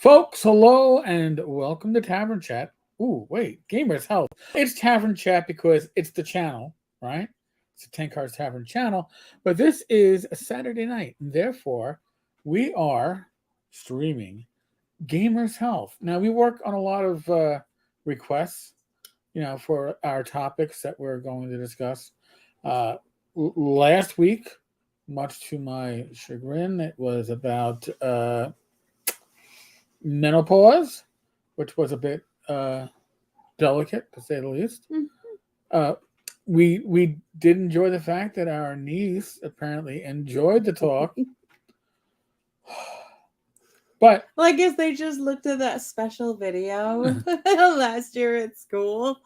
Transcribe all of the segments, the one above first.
Folks, hello and welcome to Tavern Chat. Ooh, wait, Gamers Health. It's Tavern Chat because it's the channel, right? It's the Tenkar's Tavern channel. But this is a Saturday night, and therefore we are streaming Gamers Health. Now, we work on a lot of requests, for our topics that we're going to discuss. Last week, much to my chagrin, it was about menopause, which was a bit delicate to say the least. We did enjoy the fact that our niece apparently enjoyed the talk, but I guess they just looked at that special video last year at school,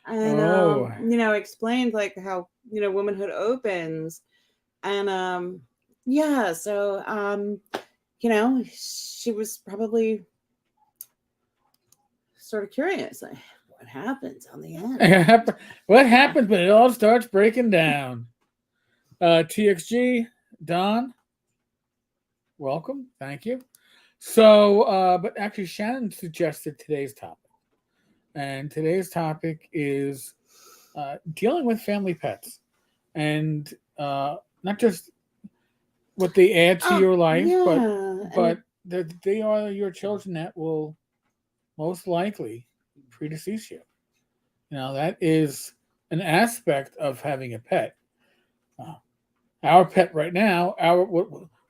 and explained like how womanhood opens, and she was probably sort of curious, like what happens on the end. what happens when it all starts breaking down? TXG, Don, welcome, thank you. So, but actually, Shannon suggested today's topic, and today's topic is dealing with family pets, and not just what they add to your life, but they are your children that will most likely predecease you. That is an aspect of having a pet. Our pet right now,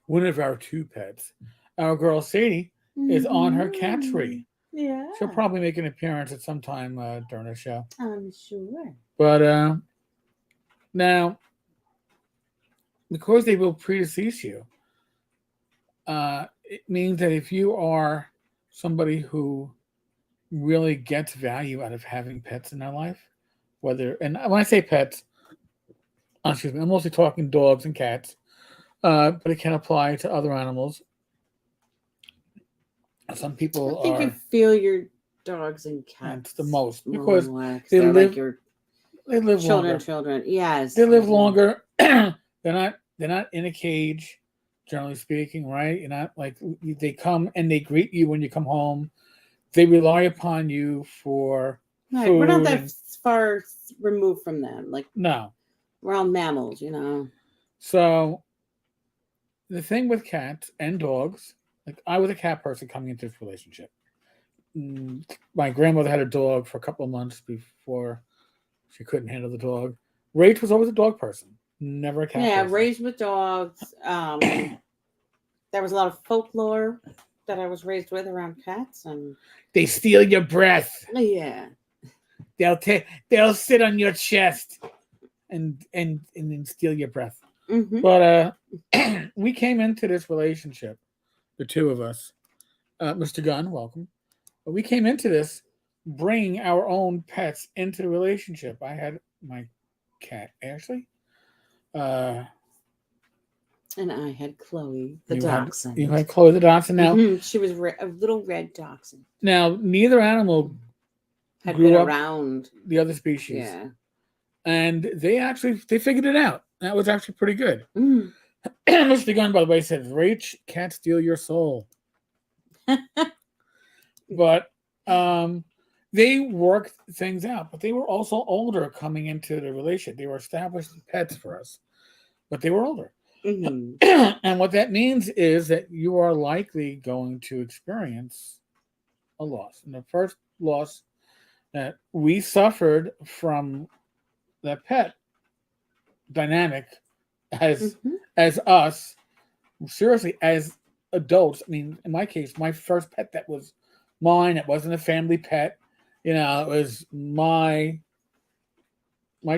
one of our two pets, our girl Sadie, is on her cat tree. Yeah. She'll probably make an appearance at some time during the show. I'm sure. But now, because they will predecease you, it means that if you are somebody who really gets value out of having pets in their life, and when I say pets, excuse me, I'm mostly talking dogs and cats, but it can apply to other animals. Some people I think you feel your dogs and cats the most because they live like your children. Yes, they live longer. they're not in a cage, generally speaking, right? You're not like they come and they greet you when you come home. They rely upon you for right. Food. We're not that far removed from them. Like no, we're all mammals, So the thing with cats and dogs, like I was a cat person coming into this relationship. My grandmother had a dog for a couple of months before she couldn't handle the dog. Rach was always a dog person, never a cat person. Yeah, raised with dogs. There was a lot of folklore that I was raised with around cats, and they steal your breath. Yeah, they'll sit on your chest and then steal your breath. Mm-hmm. But we came into this relationship, the two of us. Mr. Gunn, welcome. But we came into this bringing our own pets into the relationship. I had my cat Ashley. And I had Chloe, the dachshund. You had Chloe, the dachshund. Now she was a little red dachshund. Now neither animal had been around the other species. Yeah, and they figured it out. That was actually pretty good. Mr. Gunn, by the way, said, "Rach, can't steal your soul." But they worked things out. But they were also older coming into the relationship. They were established pets for us, but they were older. And what that means is that you are likely going to experience a loss. And the first loss that we suffered from that pet dynamic as us, seriously, as adults. I mean, in my case, my first pet that was mine, it wasn't a family pet, it was my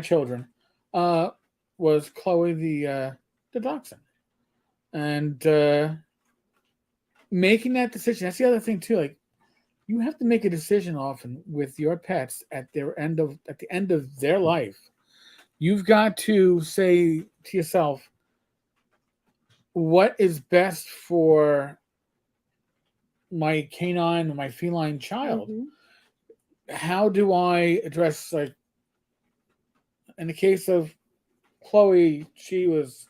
children, was Chloe the dachshund. And making that decision, that's the other thing too, like you have to make a decision often with your pets at the end of their life. You've got to say to yourself, what is best for my canine or my feline child? How do I address, like, in the case of Chloe, she was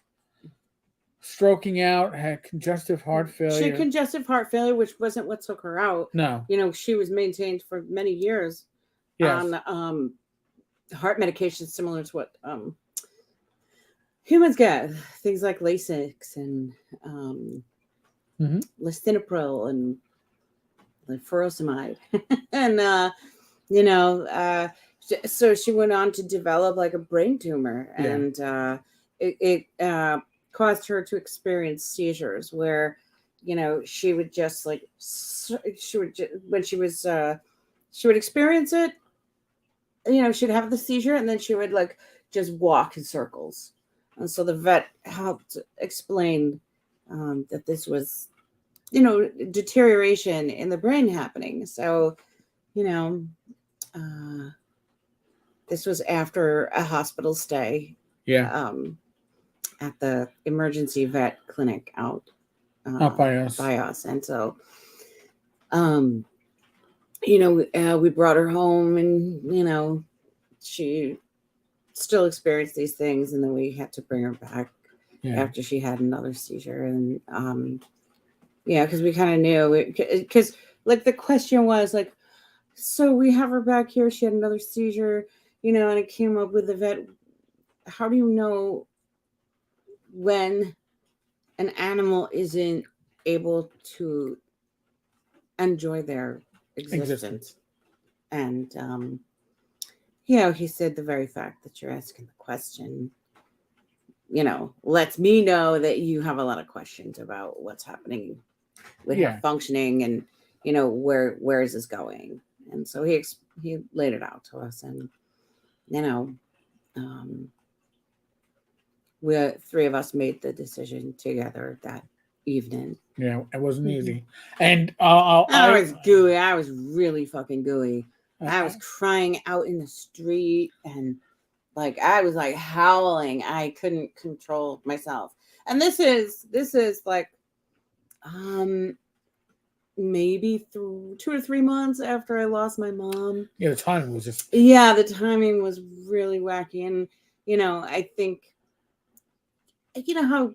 stroking out, had congestive heart failure. She had congestive heart failure, which wasn't what took her out. No. She was maintained for many years on heart medication similar to what humans get. Things like Lasix and lisinopril and furosemide. And, so she went on to develop like a brain tumor, and it caused her to experience seizures where, she would just like, when she would experience it, she'd have the seizure and then she would like just walk in circles. And so the vet helped explain that this was, deterioration in the brain happening. So, this was after a hospital stay. Yeah. At the emergency vet clinic out by us. And so, we brought her home, and, she still experienced these things. And then we had to bring her back after she had another seizure. And, because we kind of knew because like the question was like, so we have her back here. She had another seizure, and it came up with the vet. How do you know when an animal isn't able to enjoy their existence? And, he said the very fact that you're asking the question, lets me know that you have a lot of questions about what's happening with her functioning and, where is this going? And so he laid it out to us, and, we three of us made the decision together that evening. Yeah, it wasn't easy. And I was gooey. I was really fucking gooey. I was crying out in the street, and like I was like howling. I couldn't control myself. And this is like maybe 2 or 3 months after I lost my mom. Yeah, the timing was just the timing was really wacky. And I think how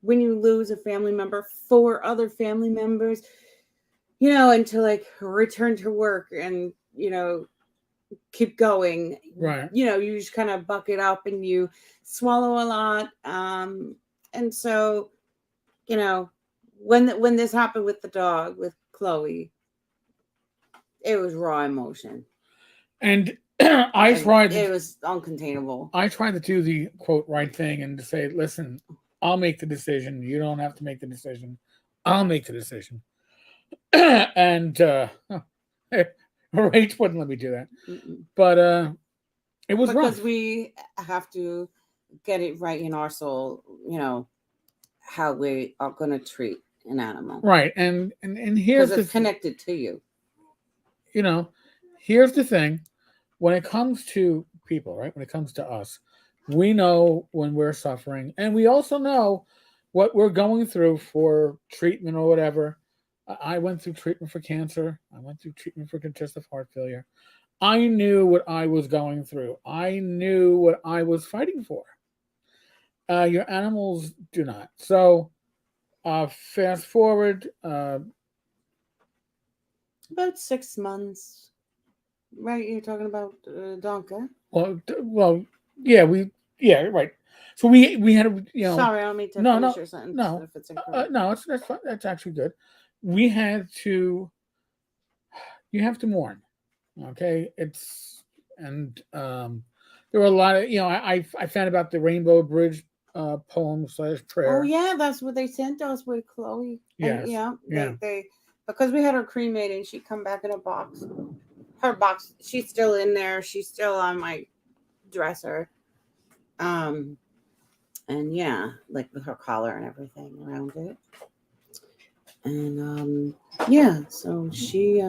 when you lose a family member, 4 other family members, and to like return to work and keep going, right? You just kind of buck it up and you swallow a lot. And so when this happened with the dog, with Chloe, it was raw emotion. And it was uncontainable. I tried to do the quote right thing and to say, listen, I'll make the decision. You don't have to make the decision. I'll make the decision. And Rach wouldn't let me do that. But it was because rough. We have to get it right in our soul, how we are going to treat an animal. Right. And here's it's connected to you. Here's the thing. When it comes to people, right? When it comes to us, we know when we're suffering, and we also know what we're going through for treatment or whatever. I went through treatment for cancer. I went through treatment for congestive heart failure. I knew what I was going through. I knew what I was fighting for. Your animals do not. So, fast forward. About 6 months. Right, you're talking about Donka. Well, yeah, right. So we had Sorry, I don't mean to finish your sentence. No, if it's incorrect. No, that's fine. That's actually good. We had to. You have to mourn, okay? There were a lot of I found about the Rainbow Bridge poem / prayer. Oh yeah, that's what they sent us with Chloe. Yes. And they because we had her cremated, she'd come back in a box. Her box, she's still in there. She's still on my dresser. And like with her collar and everything around it. And so she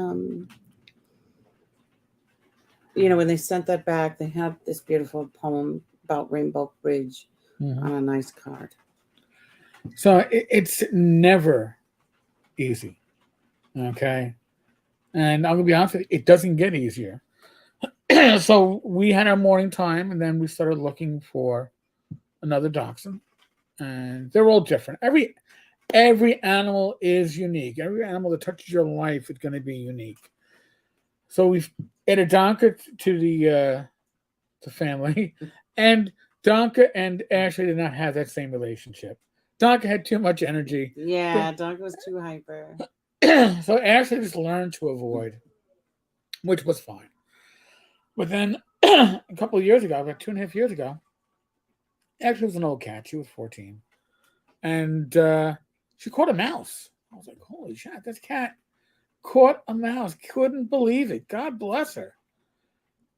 when they sent that back, they had this beautiful poem about Rainbow Bridge on a nice card. So it's never easy. Okay. And I'm going to be honest with you, it doesn't get easier. So we had our morning time, and then we started looking for another dachshund. and they're all different. Every animal is unique. Every animal that touches your life is going to be unique. So we've added Donka to the family, and Donka and Ashley did not have that same relationship. Donka had too much energy. Yeah, Donka was too hyper. So Ashley just learned to avoid, which was fine. But then a couple of years ago, about 2.5 years ago, Ashley was an old cat. She was 14. And she caught a mouse. I was like, holy shit, this cat caught a mouse. Couldn't believe it. God bless her.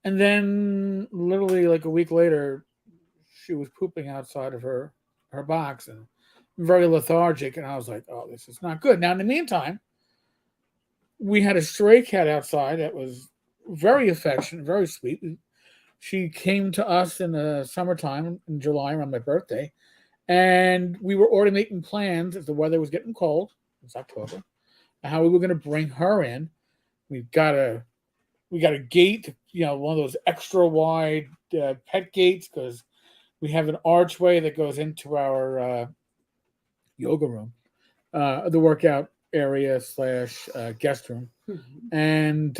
And then literally like a week later, she was pooping outside of her box and very lethargic. And I was like, oh, this is not good. Now, in the meantime, we had a stray cat outside that was very affectionate, very sweet. She came to us in the summertime in July around my birthday. And we were already making plans as the weather was getting cold. It's October. How we were going to bring her in. We got a gate, one of those extra wide pet gates, because we have an archway that goes into our yoga room, the workout area / guest room, and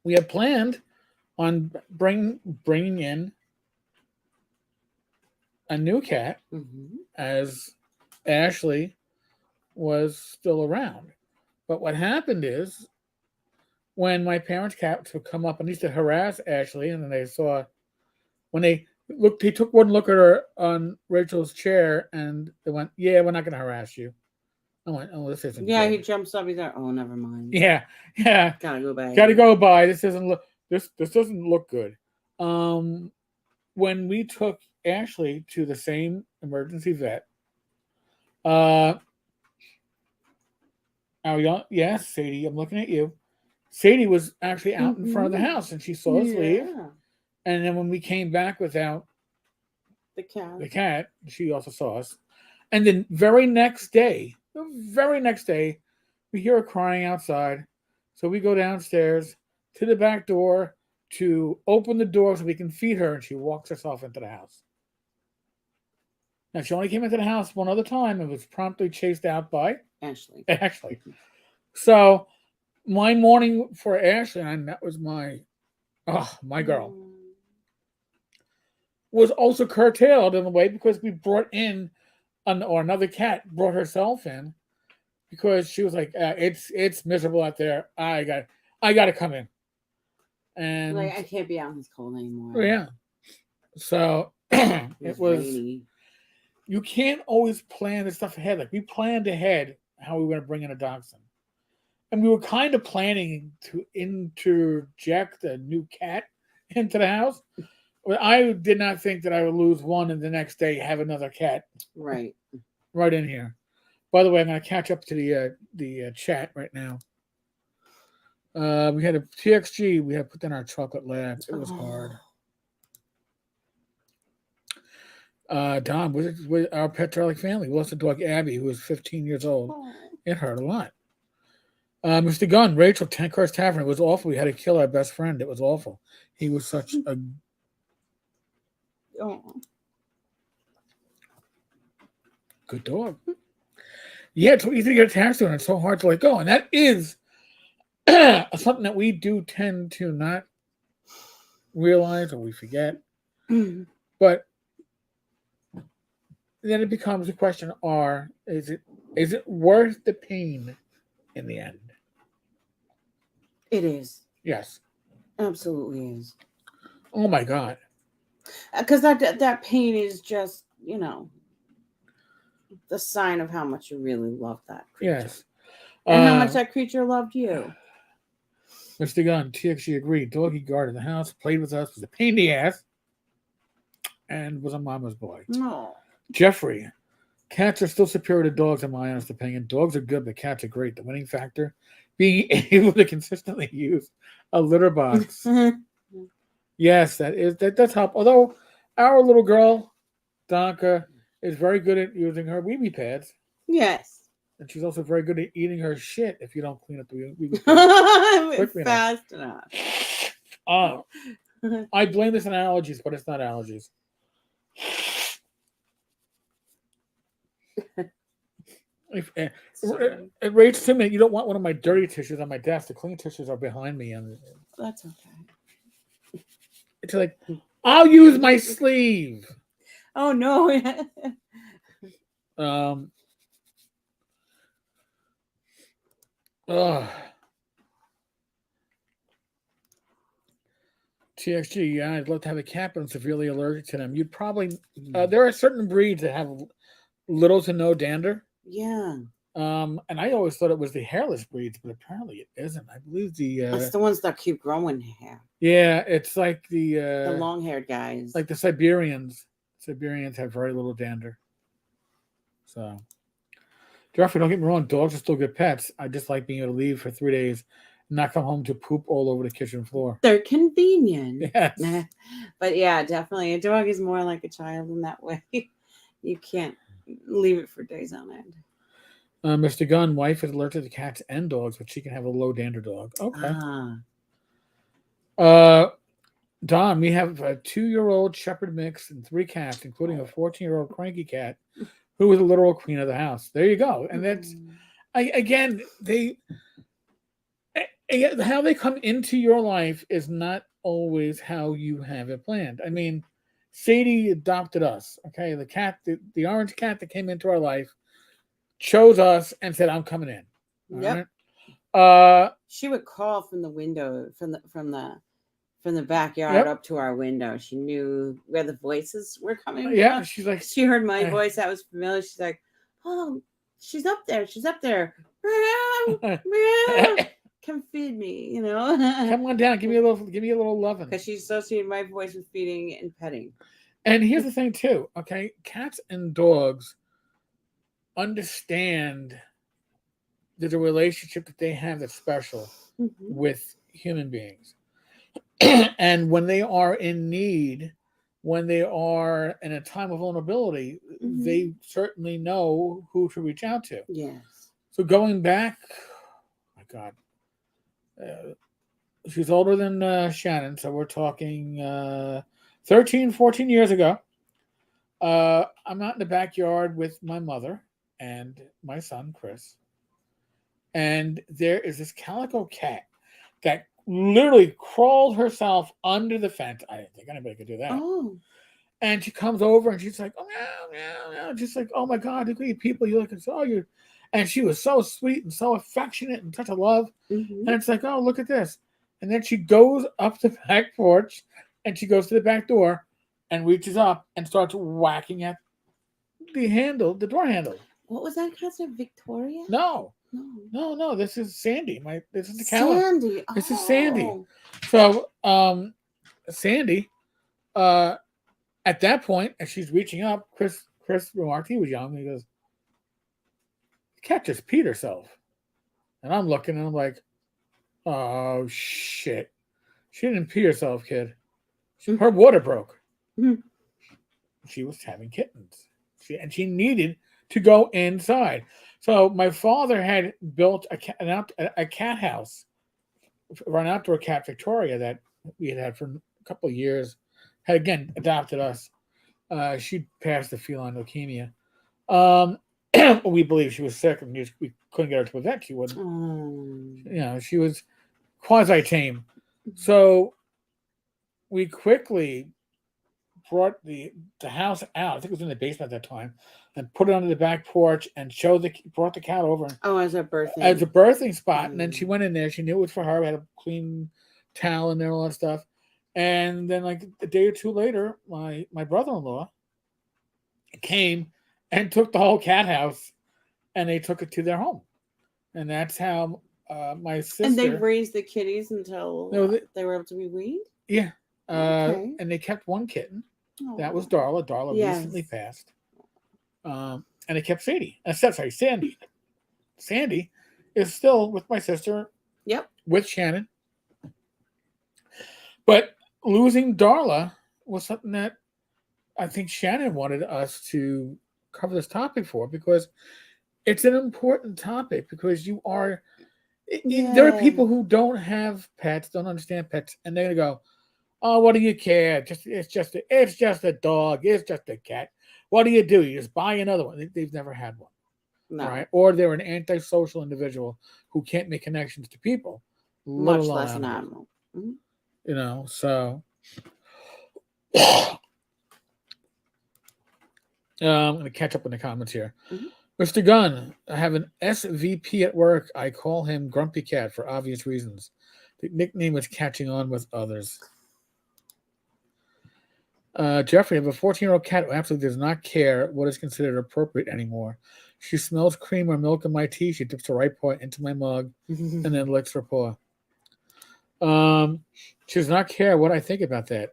we had planned on bringing in a new cat as Ashley was still around. But what happened is, when my parents' cats would come up and used to harass Ashley, and then they took one look at her on Rachel's chair, and they went, "Yeah, we're not going to harass you." I went, "Oh, this isn't." Yeah, good. he jumps up. He's like, "Oh, never mind." Yeah. Gotta go by. Gotta go by. This doesn't look good. When we took Ashley to the same emergency vet, yes, Sadie, I'm looking at you. Sadie was actually out in front of the house, and she saw us leave. And then when we came back without the cat, she also saw us. And then the very next day, we hear her crying outside. So we go downstairs to the back door to open the door so we can feed her, and she walks herself into the house. Now, she only came into the house one other time and was promptly chased out by Ashley. So my mourning for Ashley, and that was my girl, was also curtailed in a way because we brought in another cat brought herself in, because she was like, it's miserable out there. I got to come in. And like, I can't be out in this cold anymore. Yeah. So it was rainy. You can't always plan this stuff ahead. Like, we planned ahead how we were going to bring in a dachshund. And we were kind of planning to interject a new cat into the house. But I did not think that I would lose one and the next day have another cat. Right in here. By the way, I'm going to catch up to the chat right now. We had a TXG. We had put in our chocolate lab. It was hard. Don, with our pet like family. We lost the dog Abby, who was 15 years old. It hurt a lot. Mr. Gunn, Rachel Tenkar's Tavern. It was awful. We had to kill our best friend. It was awful. He was such a good dog. Yeah, it's so easy to get attached to, and it's so hard to let go. And that is something that we do tend to not realize, or we forget. But then it becomes a question: is it worth the pain in the end? It is. Yes, absolutely is. Oh my God! Because that pain is just, the sign of how much you really love that creature. Yes, and how much that creature loved you. Mr. Gunn, TXG agreed. Doggy guarded the house, played with us, was a pain in the ass, and was a mama's boy. No. Jeffrey, cats are still superior to dogs in my honest opinion. Dogs are good, but cats are great. The winning factor, being able to consistently use a litter box. Yes, that's help. Although our little girl, Donka, is very good at using her wee pads. Yes. And she's also very good at eating her shit if you don't clean up the wee pads. Fast enough. I blame this on allergies, but it's not allergies. It rates to me. You don't want one of my dirty tissues on my desk. The clean tissues are behind me, and that's okay. It's like, I'll use my sleeve. Oh no. TXG, yeah, I'd love to have a cat, but I'm severely allergic to them. You'd probably there are certain breeds that have little to no dander. Yeah. And I always thought it was the hairless breeds, but apparently it isn't. I believe it's the ones that keep growing hair. Yeah, it's like the long-haired guys, like the Siberians. Siberians have very little dander. So, Jeffrey, don't get me wrong, dogs are still good pets. I just like being able to leave for 3 days and not come home to poop all over the kitchen floor. They're convenient. Yes. But yeah, definitely. A dog is more like a child in that way. You can't leave it for days on end. Mr. Gunn, wife is allergic to cats and dogs, but she can have a low dander dog. Okay. Don, we have a 2-year-old shepherd mix and 3 cats, including a 14-year-old cranky cat who was a literal queen of the house. There you go. And that's, how they come into your life is not always how you have it planned. I mean, Sadie adopted us. Okay, the cat, the orange cat that came into our life, chose us and said, "I'm coming in." Yep. Right? She would call from the window, from the backyard up to our window. She knew where the voices were coming from. She's like, she heard my voice that was familiar. She's like, "Oh, she's up there. She's up there. Come feed me, Come on down. Give me a little loving." Because she associated my voice with feeding and petting. And here's the thing too. Okay, cats and dogs understand there's a relationship that they have that's special with human beings. And when they are in need, when they are in a time of vulnerability, they certainly know who to reach out to. Yes. So going back, oh my God, she's older than Shannon, so we're talking 13, 14 years ago. I'm out in the backyard with my mother and my son, Chris. And there is this calico cat that literally crawled herself under the fence. I didn't think anybody could do that. Oh. And she comes over and she's like, "Oh, meow, meow, meow." Just like, "Oh my God, look at you people. You look so you." And she was so sweet and so affectionate and such a love. And it's like, "Oh, look at this." And then she goes up the back porch and she goes to the back door and reaches up and starts whacking at the door handle. What was that cat's name? Victoria? No. This is Sandy. This is the cow. Sandy. This is Sandy. So, Sandy, at that point, as she's reaching up, Chris remarked, he was young. He goes, "The cat just peed herself." And I'm looking and I'm like, "Oh shit! She didn't pee herself, kid. Her water broke. She was having kittens. She needed to go inside." So my father had built a cat house, an outdoor cat, Victoria, that we had had for a couple of years. Had again adopted us. She passed the feline leukemia. We believe she was sick, and we couldn't get her to a vet. She wouldn't. She was quasi tame. So we quickly brought the house out. I think it was in the basement at that time, and put it under the back porch and brought the cat over. As a birthing spot. And then she went in there. She knew it was for her. We had a clean towel in there and all that stuff. And then like a day or two later, my brother-in-law came and took the whole cat house and they took it to their home. And that's how my sister... And they raised the kitties until they were able to be weaned? Yeah. Okay. And they kept one kitten. Oh. That was Darla. Darla recently passed. And they kept Sandy. Sandy. Sandy is still with my sister. Yep. With Shannon. But losing Darla was something that I think Shannon wanted us to cover this topic for, because it's an important topic, because there are people who don't have pets, don't understand pets, and they're going to go, "Oh, what do you care? It's just a dog. It's just a cat. What do? You just buy another one." They've never had one. No. Right? Or they're an antisocial individual who can't make connections to people, much less an animal. You know, so I'm going to catch up in the comments here. Mr. Gunn, I have an SVP at work. I call him Grumpy Cat for obvious reasons. The nickname is catching on with others. Jeffrey, I have a 14-year-old cat who absolutely does not care what is considered appropriate anymore. She smells cream or milk in my tea. She dips her right paw into my mug and then licks her paw. She does not care what I think about that.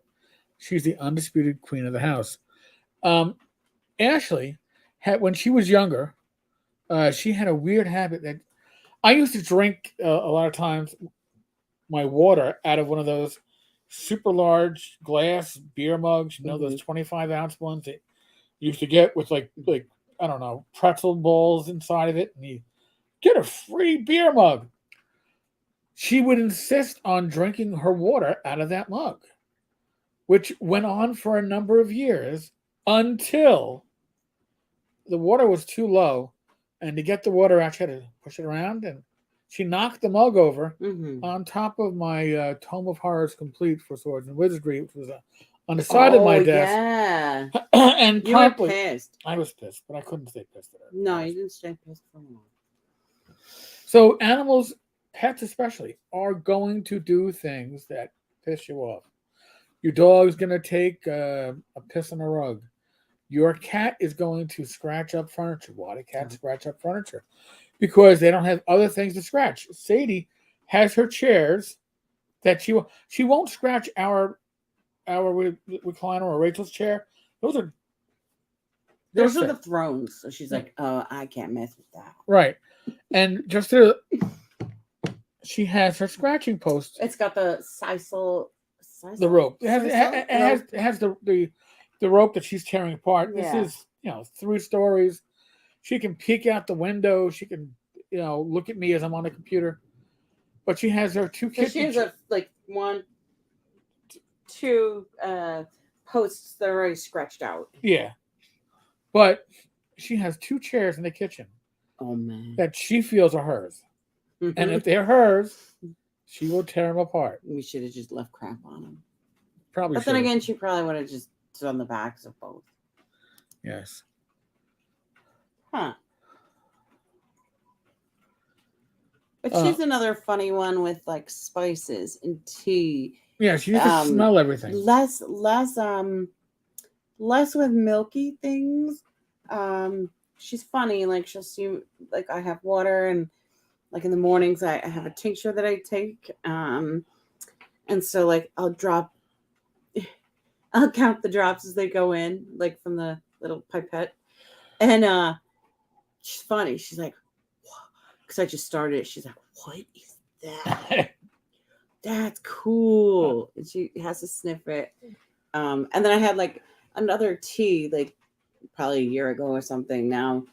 She's the undisputed queen of the house. Ashley, when she was younger, she had a weird habit that I used to drink a lot of times my water out of one of those super large glass beer mugs, you know, those 25-ounce ones that you used to get with like I don't know, pretzel balls inside of it, and you get a free beer mug. She would insist on drinking her water out of that mug, which went on for a number of years until the water was too low, and to get the water out, she had to push it around, and she knocked the mug over on top of my Tome of Horrors Complete for Swords and Wizardry, which was on the side of my desk. Yeah. And you were pissed. I was pissed, but I couldn't stay pissed at her. No, you didn't stay pissed for long. So animals, pets especially, are going to do things that piss you off. Your dog's going to take a piss on a rug. Your cat is going to scratch up furniture. Why do cats scratch up furniture? Because they don't have other things to scratch. Sadie has her chairs that she won't scratch our recliner or Rachel's chair. Those are the thrones. So she's like, oh, I can't mess with that. Right. And she has her scratching post. It's got the sisal. The rope. It has the rope that she's tearing apart. Yeah. This is 3 stories. She can peek out the window. She can look at me as I'm on the computer. But she has her 2 kitchen. She has 1, 2 posts that are already scratched out. Yeah. But she has 2 chairs in the kitchen. Oh man. That she feels are hers. And if they're hers, she will tear them apart. We should have just left crap on them. Probably. But then again, she probably would have just done the backs of both. Yes. Huh. But she's another funny one with spices and tea. Yeah, she used to smell everything. Less with milky things. She's funny. She'll see I have water, and in the mornings I have a tincture that I take. And so I'll count the drops as they go in, from the little pipette. And she's funny. She's like, because I just started it. She's like, what is that? That's cool. And she has to sniff it. And then I had another tea, probably a year ago or something now.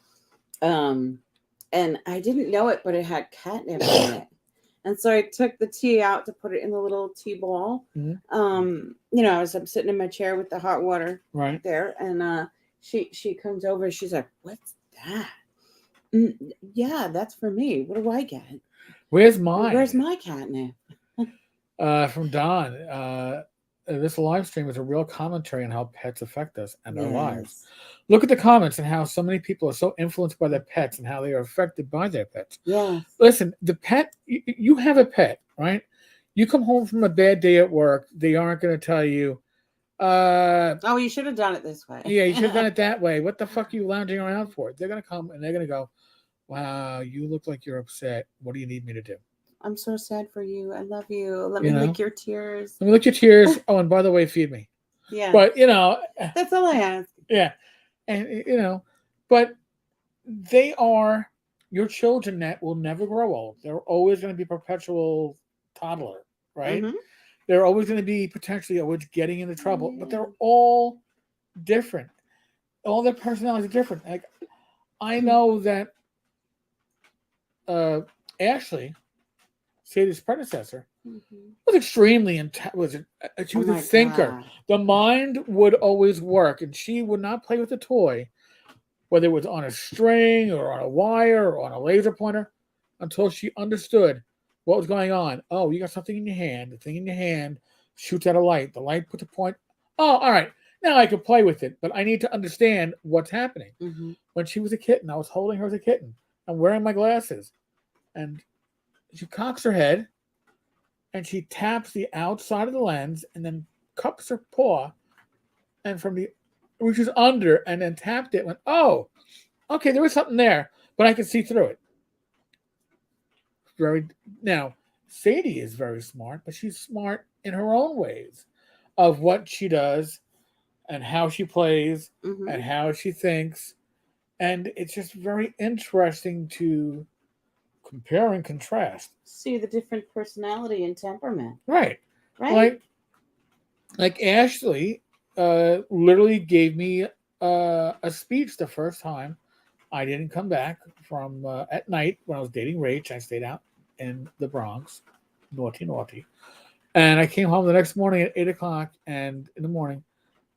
And I didn't know it, but it had catnip in it. And so I took the tea out to put it in the little tea ball. I'm sitting in my chair with the hot water right there, and she comes over. She's like, "What's that?" Yeah, that's for me. What do I get? Where's mine? Where's my catnip? From Don. This live stream is a real commentary on how pets affect us and our lives. Look at the comments and how so many people are so influenced by their pets and how they are affected by their pets. Yeah. Listen, the pet, you have a pet, right? You come home from a bad day at work, they aren't going to tell you, oh, you should have done it this way. Yeah, you should have done it that way. What the fuck are you lounging around for? They're going to come and they're going to go, wow, you look like you're upset. What do you need me to do? I'm so sad for you. I love you. Let me lick your tears. Let me lick your tears. Oh, and by the way, feed me. Yeah. But, that's all I ask. Yeah. And, but they are your children that will never grow old. They're always going to be perpetual toddler, right? Mm-hmm. They're always going to be potentially always getting into trouble, but they're all different. All their personalities are different. I know that Ashley, Sadie's predecessor, was extremely she was a thinker. God. The mind would always work, and she would not play with a toy whether it was on a string or on a wire or on a laser pointer, until she understood what was going on. Oh, you got something in your hand. The thing in your hand shoots out a light. The light puts a point. Oh, all right. Now I can play with it, but I need to understand what's happening. Mm-hmm. When she was a kitten, I was holding her as a kitten. I'm wearing my glasses. And she cocks her head, and she taps the outside of the lens, and then cups her paw, and from the reaches under, and then tapped it. Went, oh, okay, there was something there, but I could see through it. Now, Sadie is very smart, but she's smart in her own ways of what she does and how she plays and how she thinks. And it's just very interesting to compare and contrast. See the different personality and temperament. Right. Like Ashley literally gave me a speech the first time I didn't come back from at night when I was dating Rach. I stayed out in the Bronx, naughty. And I came home the next morning at 8 o'clock and in the morning,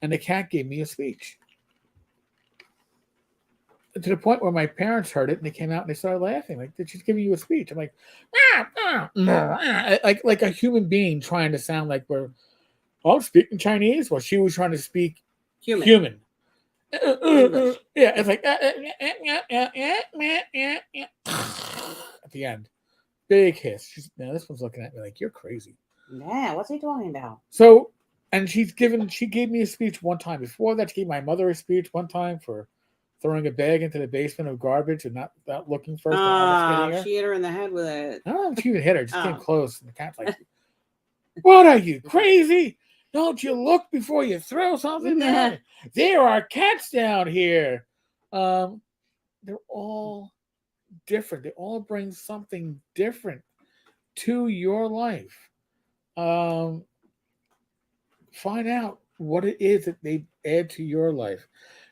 and the cat gave me a speech. To the point where my parents heard it and they came out and they started laughing. Like, she's giving you a speech. I'm like, like a human being trying to sound like we're all speaking Chinese. Well, she was trying to speak human. Yeah, it's like at the end, big hiss. Now this one's looking at me like, you're crazy. Yeah, what's he talking about? So, and she gave me a speech one time. Before that, she gave my mother a speech one time for throwing a bag into the basement of garbage and not looking first. She hit her in the head with it. I don't know if she even hit her. Just came close. And the cat's like, what are you, crazy? Don't you look before you throw something down? There are cats down here. They're all different. They all bring something different to your life. Find out what it is that they add to your life.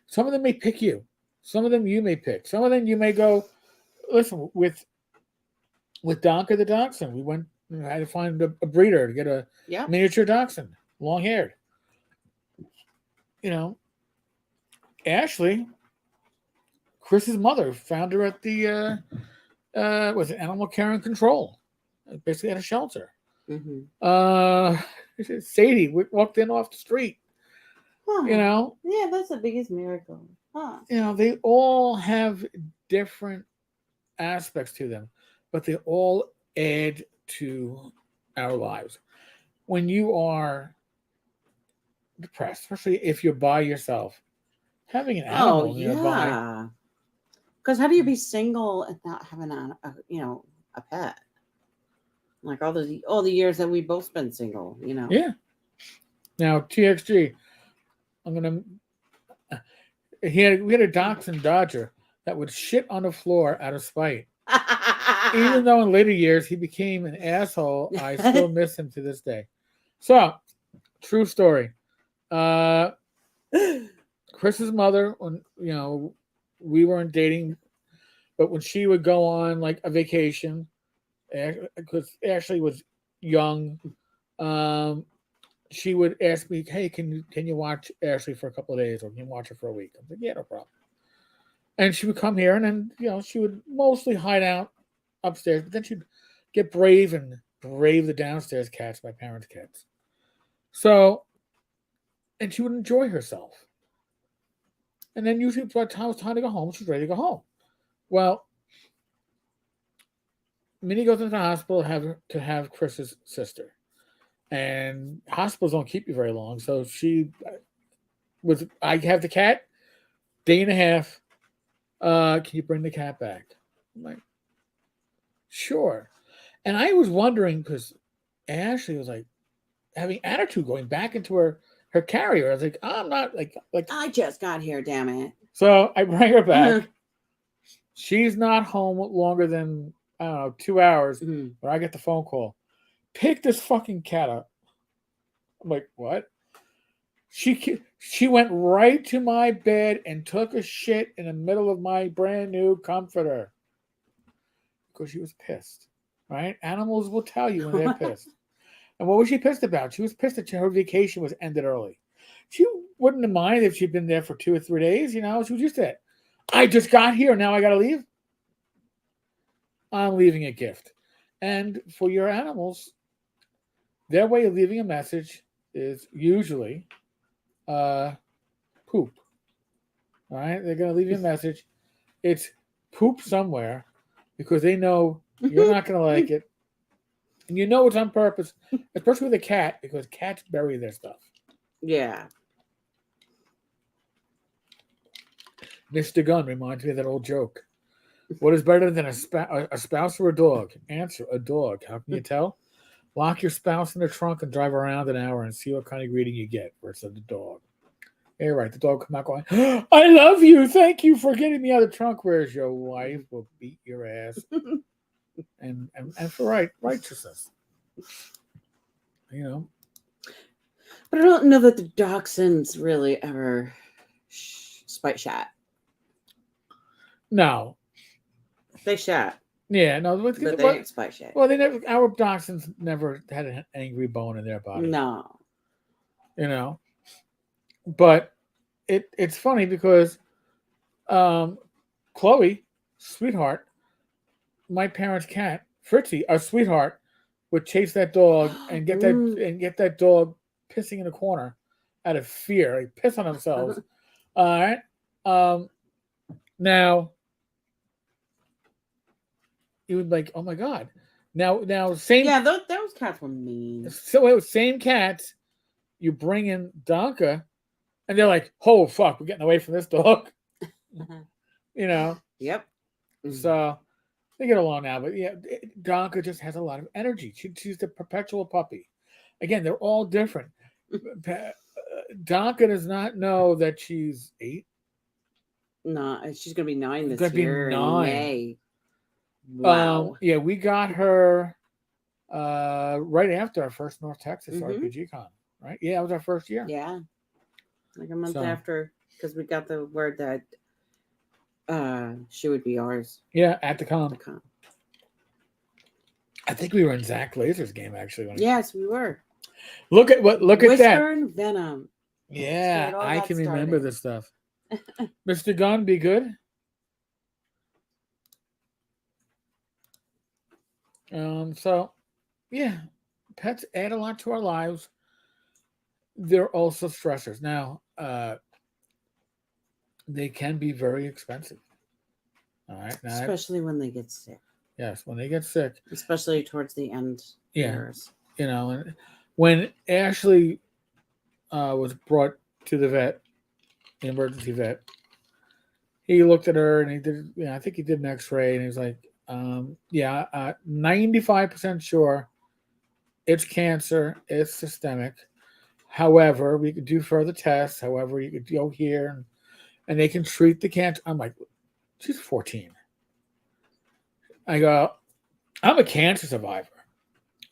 Some of them may pick you. Some of them you may pick. Some of them you may go, listen, with Donka the dachshund, we went and had to find a breeder to get a miniature dachshund, long-haired. You know, Ashley, Chris's mother, found her at the was it Animal Care and Control, basically at a shelter. Sadie walked in off the street. You know, that's the biggest miracle. You know, they all have different aspects to them, but they all add to our lives. When you are depressed, especially if you're by yourself, having an animal nearby. Because how do you be single and not having a pet? Like all the years that we both been single, you know. Yeah. Now TXG, we had a dachshund Dodger that would shit on the floor out of spite. Even though in later years he became an asshole, I still miss him to this day. So, true story. Chris's mother, when we weren't dating, but when she would go on like a vacation, because Ashley was young, she would ask me, "Hey, can you watch Ashley for a couple of days, or can you watch her for a week?" I'm like, "Yeah, no problem." And she would come here, and then she would mostly hide out upstairs, but then she'd get brave and brave the downstairs cats, my parents' cats. So, and she would enjoy herself. And then usually by the time it was time to go home, she was ready to go home. Well, Minnie goes into the hospital to have Chris's sister. And hospitals don't keep you very long. So I have the cat, day and a half. Can you bring the cat back? I'm like, sure. And I was wondering, because Ashley was like having attitude going back into her carrier. I was like, I'm not like I just got here, damn it. So I bring her back. She's not home longer than, I don't know, 2 hours when I get the phone call. Pick this fucking cat up. I'm like, what? She went right to my bed and took a shit in the middle of my brand new comforter because she was pissed. Right? Animals will tell you when they're pissed. And what was she pissed about? She was pissed that her vacation was ended early. She wouldn't have minded if she'd been there for 2 or 3 days. She was used to it. I just got here. Now I got to leave. I'm leaving a gift. And for your animals, their way of leaving a message is usually poop. All right? They're going to leave you a message. It's poop somewhere because they know you're not going to like it. And you know it's on purpose, especially with a cat, because cats bury their stuff. Yeah. Mr. Gunn reminds me of that old joke. What is better than a spouse or a dog? Answer, a dog. How can you tell? Lock your spouse in the trunk and drive around an hour and see what kind of greeting you get versus the dog. Yeah, right. The dog come out going, I love you. Thank you for getting me out of the trunk. Whereas your wife will beat your ass. and for righteousness. You know. But I don't know that the dachshunds really ever spite shat. No. They shat. Yeah, no. But they ain't spite shat. Well, they never. Our dachshunds never had an angry bone in their body. No. You know. But it's funny because Chloe, sweetheart, my parents' cat, Fritzy, a sweetheart, would chase that dog and get that dog pissing in the corner out of fear. They piss on themselves. All right. Now you would like, oh my god. Now same. Yeah, those cats were mean. So same cats. You bring in Donka, and they're like, oh fuck, we're getting away from this dog. You know. Yep. So they get along now, but yeah, Donka just has a lot of energy. She's the perpetual puppy. Again, they're all different. Donka does not know that she's 8. No, she's gonna be 9 this year. 9. In May. Wow. Yeah, we got her right after our first North Texas RPG Con. Right? Yeah, it was our first year. Yeah, like a month after, because we got the word that she would be ours. Yeah, at the con. I think we were in Zach Glazer's game actually. Yes, we were. Look at Whisper that. and Venom. Yeah, I can remember this stuff. Mr. Gunn, be good. So yeah, pets add a lot to our lives. They're also stressors. Now, they can be very expensive. All right. Now, especially when they get sick. Yes, when they get sick. Especially towards the end. Yeah. Years. You know, and when Ashley was brought to the vet, the emergency vet, he looked at her and he did, I think he did an x-ray and he was like, 95% sure it's cancer, it's systemic. However, we could do further tests. However, you could go here and they can treat the cancer. I'm like, she's 14. I go, I'm a cancer survivor.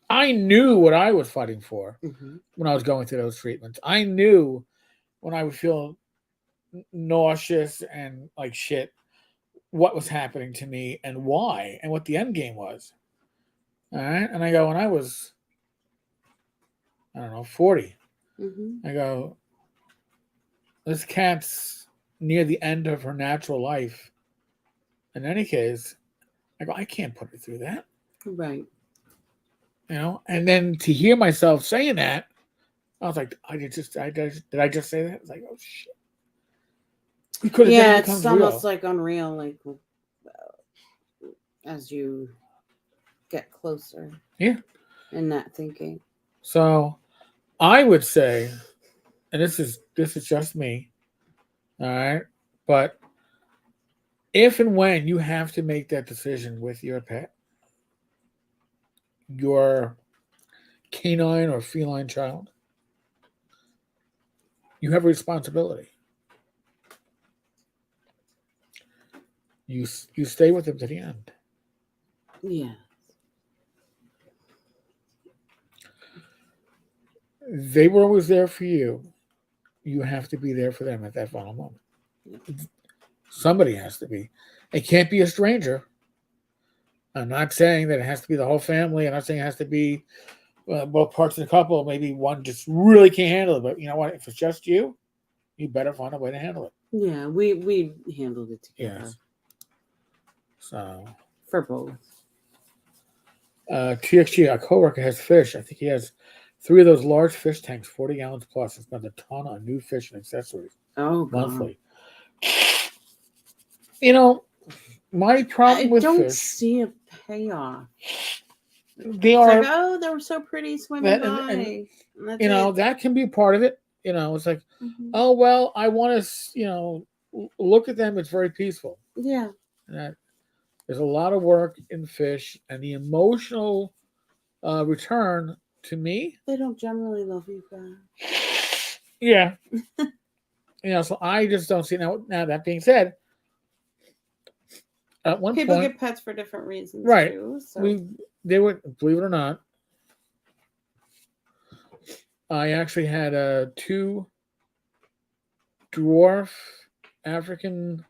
I knew what I was fighting for when I was going through those treatments. I knew when I would feel nauseous and like shit, what was happening to me and why and what the end game was. All right. And I go, when I was, 40, I go, this cat's near the end of her natural life. In any case, I go, I can't put her through that. Right. And then to hear myself saying that, I was like, did I just say that? It's like, oh shit. Because it's almost like unreal, like as you get closer. Yeah. In that thinking. So I would say, and this is just me, all right, but if and when you have to make that decision with your pet, your canine or feline child, you have a responsibility. You stay with them to the end. Yeah. They were always there for you. You have to be there for them at that final moment. Somebody has to be. It can't be a stranger. I'm not saying that it has to be the whole family. I'm not saying it has to be both parts of the couple. Maybe one just really can't handle it. But you know what? If it's just you, you better find a way to handle it. Yeah, we handled it together. Yes. So For both. TXG, a coworker has fish. I think he has 3 of those large fish tanks, 40 gallons plus, and spends a ton on new fish and accessories monthly. You know, my problem with don't fish, see a payoff. they It's are like, oh, they were so pretty swimming by. and you know, that can be part of it. You know, it's like, oh well, I want to, you know, look at them. It's very peaceful. Yeah. And there's a lot of work in fish, and the emotional return to me. They don't generally love you back. Yeah. You know, so I just don't see now. Now that being said, at one people point, get pets for different reasons, right? Too, so. They would, believe it or not, I actually had 2 dwarf African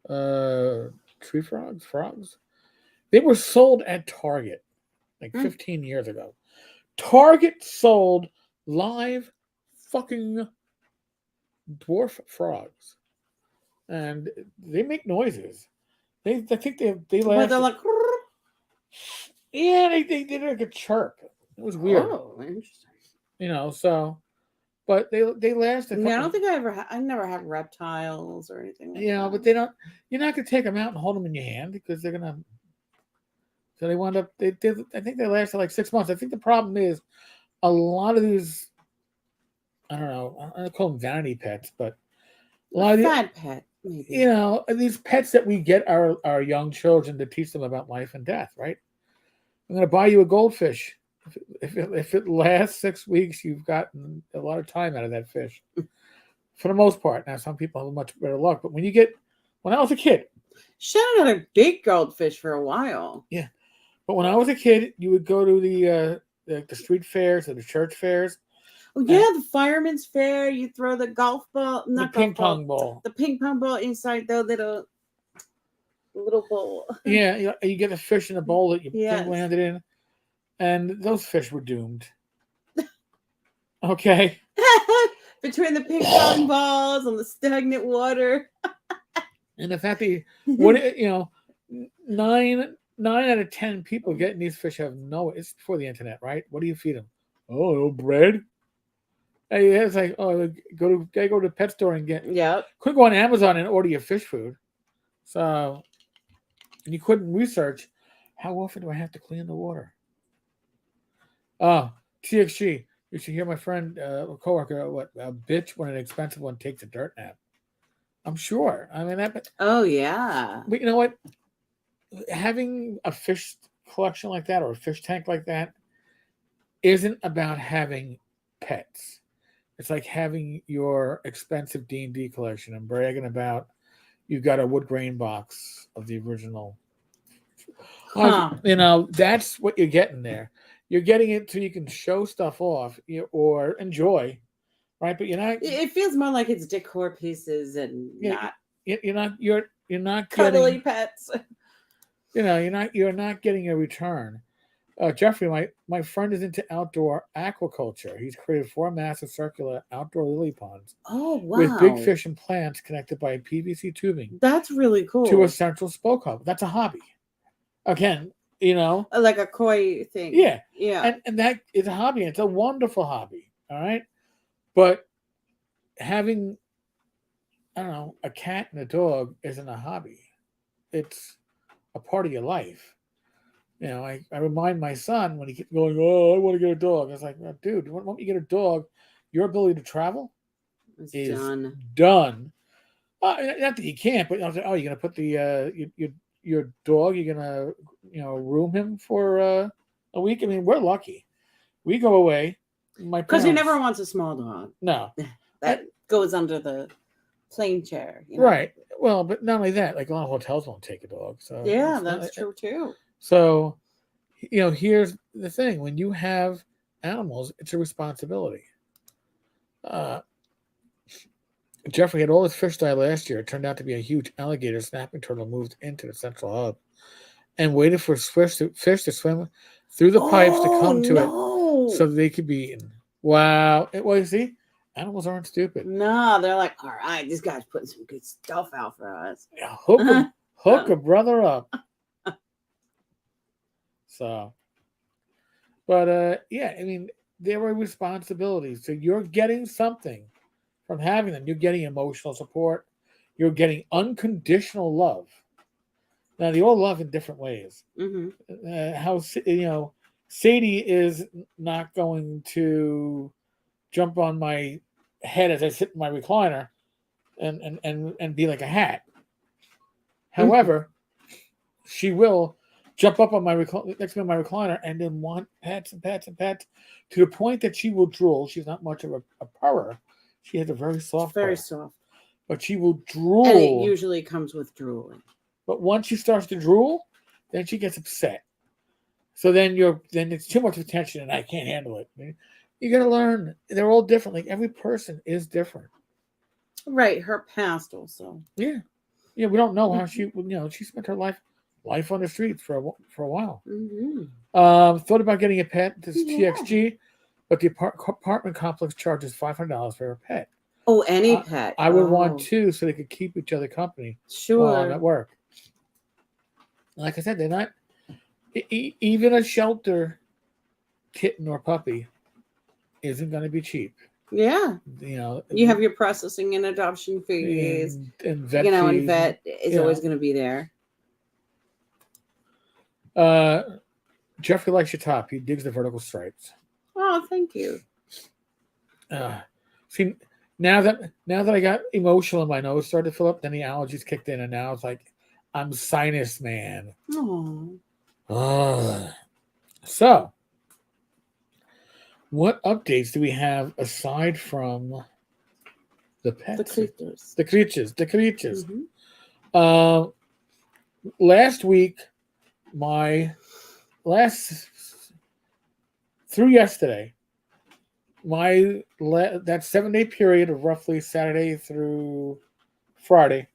tree frogs. They were sold at Target like 15 years ago. Target sold live fucking dwarf frogs, and they make noises. I think they last. But they're like, yeah, they did like a chirp. It was weird. Oh, interesting. You know, so, but they lasted. Yeah, I don't think I never had reptiles or anything. Like that. But they don't. You're not gonna take them out and hold them in your hand because they're gonna. So they wound up. They did. I think they lasted like 6 months. I think the problem is a lot of these. I don't know. I don't call them vanity pets, but a lot of fat pet. Maybe. You know, these pets that we get our young children to teach them about life and death, right? I'm going to buy you a goldfish. If it lasts 6 weeks, you've gotten a lot of time out of that fish, for the most part. Now, some people have much better luck, but when I was a kid, Shannon had a big goldfish for a while. Yeah, but when I was a kid, you would go to the street fairs or the church fairs. Oh yeah, the fireman's fair. You throw the golf ball, not the ping pong ball. The ping pong ball inside the little bowl. Yeah, you get a fish in a bowl that you landed in, and those fish were doomed. Okay. Between the ping pong balls and the stagnant water. And the fact that you know, 9 out of 10 people getting these fish have it's before the internet, right? What do you feed them? Oh, bread. Hey, it's like, oh, go to the pet store and get. Yeah. Couldn't go on Amazon and order your fish food. So you couldn't research how often do I have to clean the water. Oh, TXG. You should hear my friend, coworker, a bitch when an expensive one takes a dirt nap. I'm sure. I mean that. Oh yeah. But you know what? Having a fish collection like that or a fish tank like that isn't about having pets. It's like having your expensive D&D collection and bragging about you've got a wood grain box of the original. You know, that's what you're getting there. You're getting it so you can show stuff off or enjoy, right? But you're not. It feels more like it's decor pieces and not. You're not cuddly getting pets. You know, you're not getting a return. Jeffrey, my friend is into outdoor aquaculture. He's created 4 massive circular outdoor lily ponds. Oh, wow. With big fish and plants connected by PVC tubing. That's really cool. To a central spoke hub. That's a hobby. Again, you know. Like a koi thing. Yeah. Yeah. And that is a hobby. It's a wonderful hobby. All right. But having, I don't know, a cat and a dog isn't a hobby. It's a part of your life. You know, I remind my son when he keeps going, oh, I want to get a dog. I was like, oh, dude, when you get a dog, your ability to travel is done. Not that you can't, but I was like, oh, you're going to put your dog, you're going to, room him for a week? I mean, we're lucky. We go away. Because he never wants a small dog. No. That goes under the plane chair. Right. Well, but not only that, like a lot of hotels won't take a dog. So yeah, that's true too. So, here's the thing. When you have animals, it's a responsibility. Jeffrey had all his fish die last year. It turned out to be a huge alligator snapping turtle moved into the central hub and waited for fish to swim through the pipes to come to it so they could be eaten. Wow. You see? Animals aren't stupid. No, they're like, all right, this guy's putting some good stuff out for us. Yeah, hook a brother up. So, but yeah, I mean, there are responsibilities. So you're getting something from having them. You're getting emotional support. You're getting unconditional love. Now they all love in different ways. How Sadie is not going to jump on my head as I sit in my recliner and be like a hat. However, she will jump up on my next to me on my recliner and then want pets and pets and pets to the point that she will drool. She's not much of a purrer. She has a very soft Very purr, soft. but she will drool. And it usually comes with drooling. But once she starts to drool, then she gets upset. So then it's too much attention and I can't handle it. You got to learn. They're all different. Like every person is different. Right. Her past also. Yeah. Yeah. We don't know how she spent her life on the streets for a while. Thought about getting a pet. This is TXG, but the apartment complex charges $500 for a pet. Oh, any pet. I would want two so they could keep each other company while I'm at work. Like I said, they're not even a shelter kitten or puppy isn't going to be cheap. Yeah. You have your processing and adoption fees. And vet fees. And vet is always going to be there. Jeffrey likes your top. He digs the vertical stripes. Oh, thank you. See, now that I got emotional and my nose started to fill up, then the allergies kicked in, and now it's like I'm sinus man. Oh. So, what updates do we have aside from the pets? The creatures. Last week, through yesterday, that 7-day period of roughly Saturday through Friday,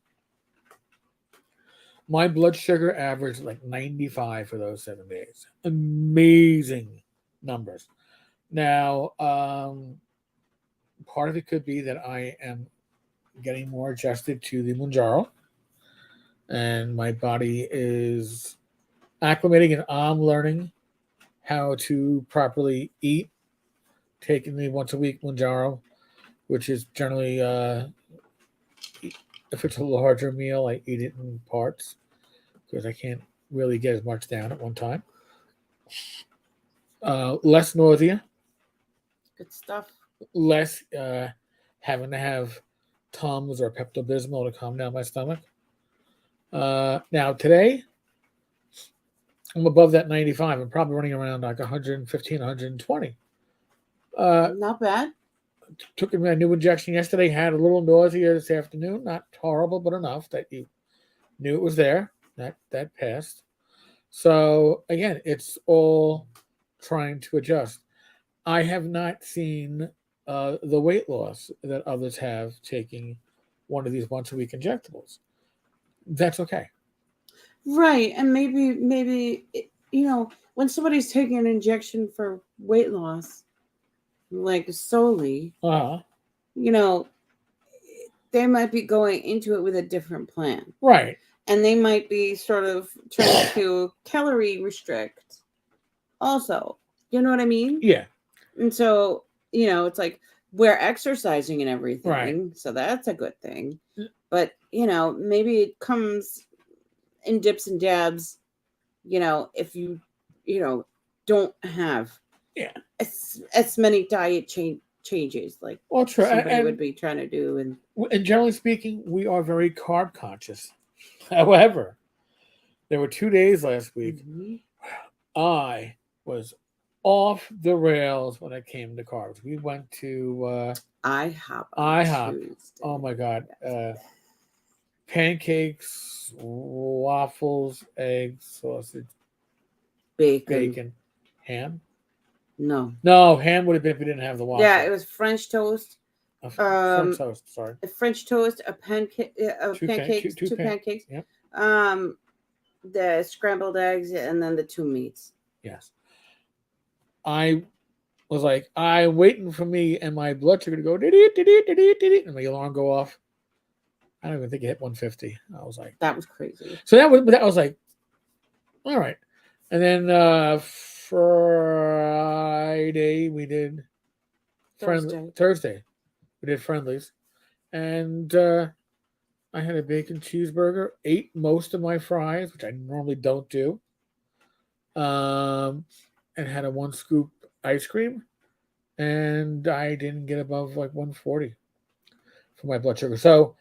my blood sugar averaged like 95 for those 7 days. Amazing numbers. Now, part of it could be that I am getting more adjusted to the Mounjaro, and my body is acclimating, and I'm learning how to properly eat, taking the once a week Mounjaro, which is generally, if it's a larger meal, I eat it in parts because I can't really get as much down at one time. Less nausea. Good stuff. Less having to have Tums or Pepto-Bismol to calm down my stomach. Now today, I'm above that 95. I'm probably running around like 115, 120. Not bad. Took my new injection yesterday. Had a little nausea this afternoon. Not horrible, but enough that you knew it was there. That passed. So again, it's all trying to adjust. I have not seen the weight loss that others have taking one of these once a week injectables. That's okay. Right. And maybe when somebody's taking an injection for weight loss, like solely, they might be going into it with a different plan. Right. And they might be sort of trying to calorie restrict also. You know what I mean? Yeah. And so, it's like we're exercising and everything. Right. So that's a good thing. But, maybe it comes in dips and dabs, if you, don't have as many diet changes like somebody would be trying to do. And generally speaking, we are very carb conscious. However, there were 2 days last week I was off the rails when it came to carbs. We went to IHOP. Oh my God. Pancakes, waffles, eggs, sausage, bacon, ham. No, ham would have been if we didn't have the waffle. Yeah, it was French toast. French toast, sorry. A French toast, a pancake, two pancakes. Yep. The scrambled eggs, and then the 2 meats. Yes. I was like, I'm waiting for me and my blood sugar to go, and my alarm go off. I don't even think it hit 150. I was like, that was crazy. So that was like, all right. And then Friday we did Thursday we did friendlies, and I had a bacon cheeseburger, ate most of my fries, which I normally don't do, and had a 1 scoop ice cream, and I didn't get above like 140 for my blood sugar. So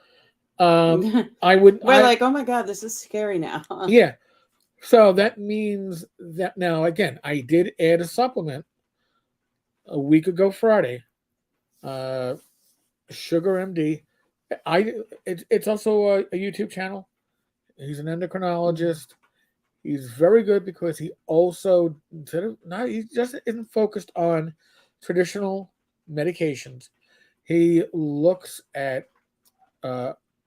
I would. We're like, oh my god, this is scary now. Yeah. So that means that now again, I did add a supplement a week ago Friday. Sugar MD. It's also a YouTube channel. He's an endocrinologist. He's very good because he also he just isn't focused on traditional medications. He looks at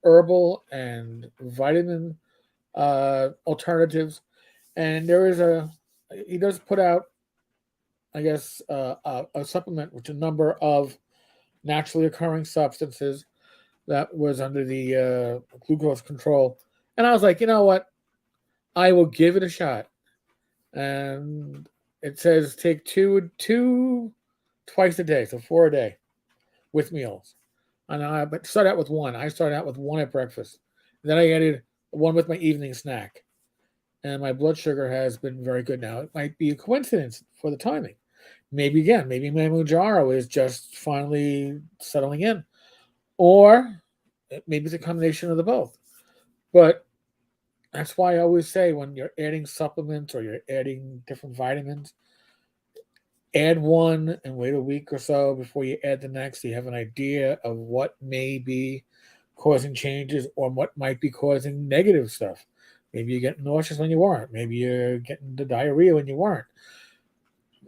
herbal and vitamin alternatives, and he does put out, I guess, a supplement with a number of naturally occurring substances that was under the glucose control. And I was like, you know what? I will give it a shot. And it says take two twice a day, so 4 a day with meals. And I start out with one. I started out with one at breakfast. Then I added one with my evening snack. And my blood sugar has been very good now. It might be a coincidence for the timing. Maybe my Mojaro is just finally settling in. Or maybe it's a combination of the both. But that's why I always say when you're adding supplements or you're adding different vitamins, add one and wait a week or so before you add the next. So you have an idea of what may be causing changes or what might be causing negative stuff. Maybe you're getting nauseous when you weren't. Maybe you're getting the diarrhea when you weren't.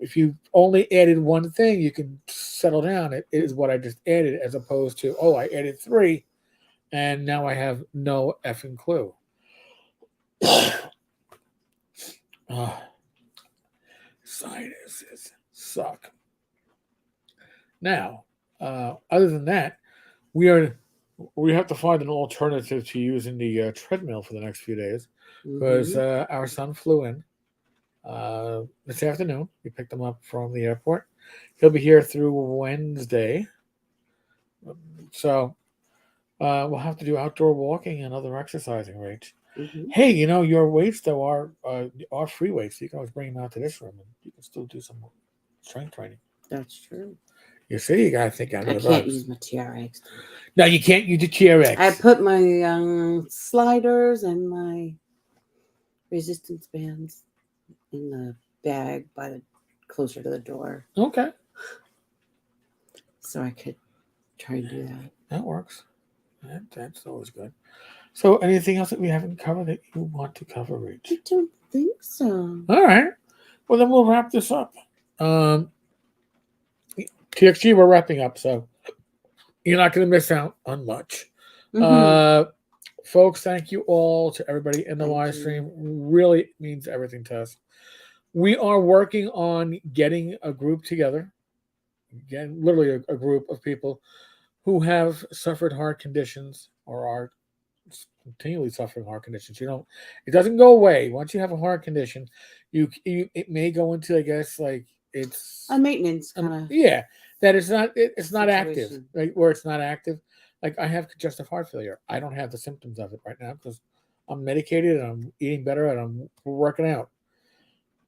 If you only added one thing, you can settle down. It is what I just added, as opposed to, oh, I added 3, and now I have no effing clue. Sinuses suck. Now, other than that, we have to find an alternative to using the treadmill for the next few days, because our son flew in this afternoon. We picked him up from the airport. He'll be here through Wednesday. So we'll have to do outdoor walking and other exercising, Rach. Hey, your weights though are free weights. So you can always bring them out to this room, and you can still do some strength training. That's true. You see, you gotta think out of the box. I can't use my TRX. No, you can't use the TRX. I put my sliders and my resistance bands in the bag closer to the door. Okay. So I could try and do that. That works. That's always good. So anything else that we haven't covered that you want to cover, Rach? I don't think so. All right. Well, then we'll wrap this up. TXG, we're wrapping up, so you're not going to miss out on much. Folks, thank you all to everybody in the live stream. Really means everything to us. We are working on getting a group together. Again, literally a group of people who have suffered heart conditions or are continually suffering heart conditions. It doesn't go away. Once you have a heart condition, it may go into, I guess, like it's a maintenance kind of. Yeah, that it's not active, right? Where it's not active. Like I have congestive heart failure. I don't have the symptoms of it right now because I'm medicated and I'm eating better and I'm working out.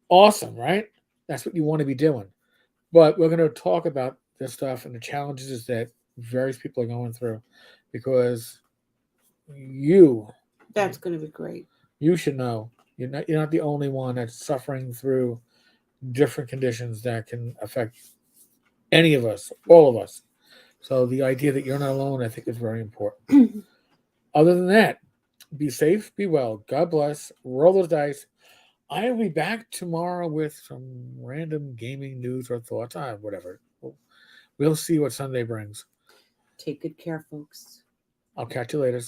Awesome, right? That's what you want to be doing. But we're going to talk about this stuff and the challenges that various people are going through, because that's going to be great. You should know you're not the only one that's suffering through different conditions that can affect any of us, all of us. So the idea that you're not alone, I think, is very important. Other than that, be safe, be well. God bless. Roll those dice. I will be back tomorrow with some random gaming news or thoughts. Whatever. We'll see what Sunday brings. Take good care, folks. I'll catch you later.